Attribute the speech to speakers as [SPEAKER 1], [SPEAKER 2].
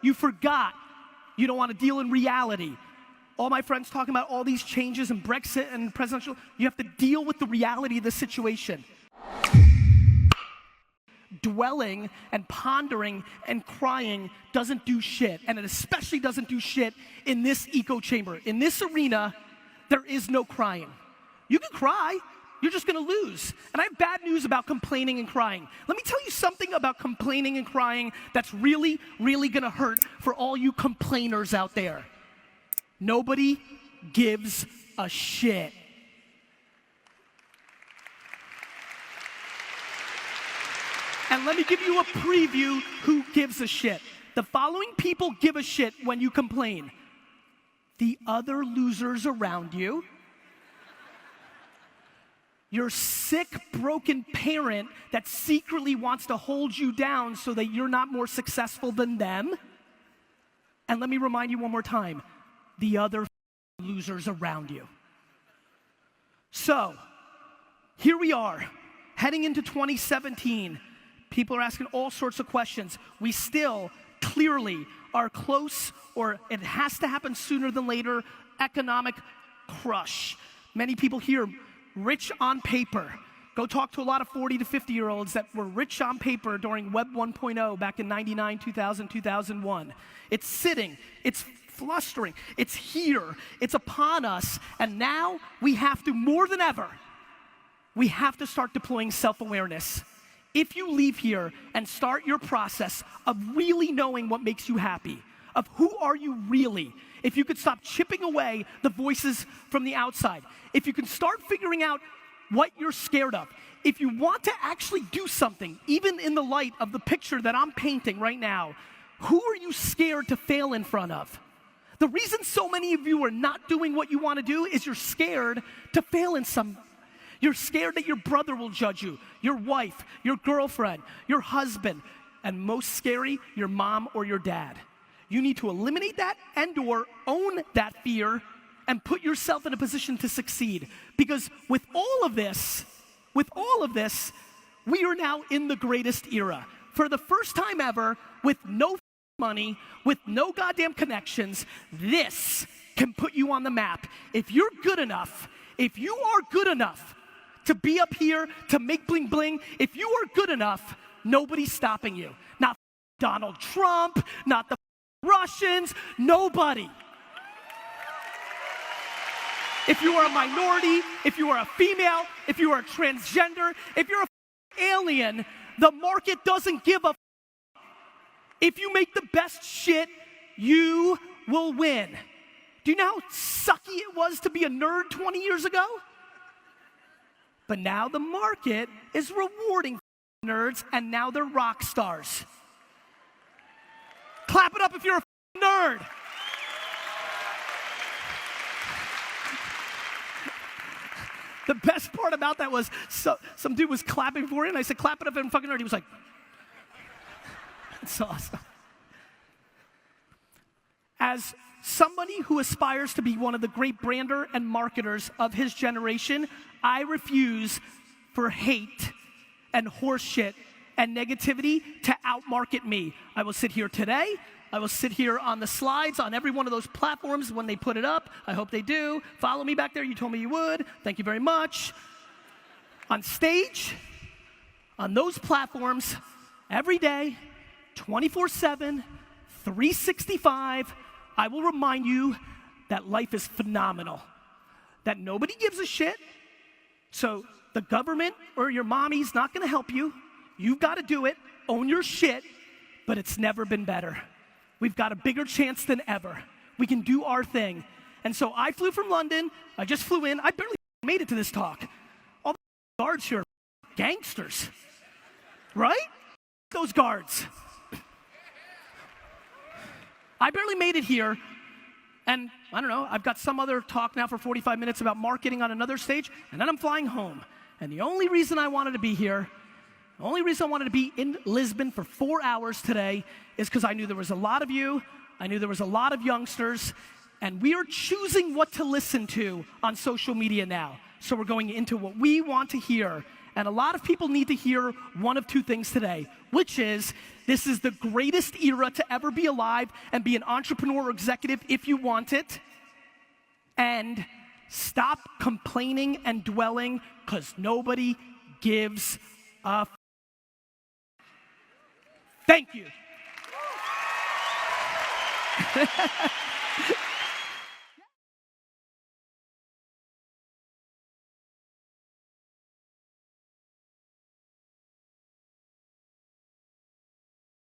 [SPEAKER 1] you forgot you don't want to deal in reality. All my friends talking about all these changes and Brexit and presidential, you have to deal with the reality of the situation. Dwelling and pondering and crying doesn't do shit, and it especially doesn't do shit in this echo chamber. In this arena, there is no crying. You can cry, you're just gonna lose. And I have bad news about complaining and crying. Let me tell you something about complaining and crying that's really, really gonna hurt for all you complainers out there. Nobody gives a shit. And let me give you a preview who gives a shit. The following people give a shit when you complain. The other losers around you, your sick, broken parent that secretly wants to hold you down so that you're not more successful than them. And let me remind you one more time, the other losers around you. So, here we are, heading into 2017. People are asking all sorts of questions. We still clearly are close, or it has to happen sooner than later, economic crush. Many people here, rich on paper. Go talk to a lot of 40 to 50-year-olds that were rich on paper during Web 1.0 back in 99, 2000, 2001. It's sitting, it's flustering, it's here, it's upon us, and now we have to, more than ever, we have to start deploying self-awareness. If you leave here and start your process of really knowing what makes you happy, of who are you really, if you could stop chipping away the voices from the outside, if you can start figuring out what you're scared of, if you want to actually do something, even in the light of the picture that I'm painting right now, who are you scared to fail in front of? The reason so many of you are not doing what you want to do is you're scared to fail in some. You're scared that your brother will judge you, your wife, your girlfriend, your husband, and most scary, your mom or your dad. You need to eliminate that and/or own that fear and put yourself in a position to succeed. Because with all of this, we are now in the greatest era. For the first time ever, with no money, with no goddamn connections, this can put you on the map. If you're good enough, if you are good enough to be up here, to make bling bling, if you are good enough, nobody's stopping you. Not Donald Trump, not the Russians, nobody. If you are a minority, if you are a female, if you are a transgender, if you're an alien, the market doesn't give a. If you make the best shit, you will win. Do you know how sucky it was to be a nerd 20 years ago? But now the market is rewarding nerds, and now they're rock stars. Clap it up if you're a nerd. The best part about that was some dude was clapping for it, and I said, clap it up if I'm a fucking nerd. He was like, that's awesome. As somebody who aspires to be one of the great brander and marketers of his generation, I refuse for hate and horseshit and negativity to outmarket me. I will sit here today. I will sit here on the slides on every one of those platforms when they put it up. I hope they do. Follow me back there. You told me you would. Thank you very much. On stage, on those platforms, every day, 24/7, 365, I will remind you that life is phenomenal, that nobody gives a shit. So the government or your mommy's not gonna help you. You've gotta do it, own your shit, but it's never been better. We've got a bigger chance than ever. We can do our thing. And so I flew from London, I just flew in, I barely made it to this talk. All the guards here are gangsters, right? Those guards. I barely made it here, and I don't know, I've got some other talk now for 45 minutes about marketing on another stage, and then I'm flying home. And the only reason I wanted to be here, the only reason I wanted to be in Lisbon for 4 hours today is because I knew there was a lot of you, I knew there was a lot of youngsters, and we are choosing what to listen to on social media now. So we're going into what we want to hear, And a lot of people need to hear one of two things today, which is this is the greatest era to ever be alive and be an entrepreneur or executive if you want it. And stop complaining and dwelling because nobody gives a Thank you.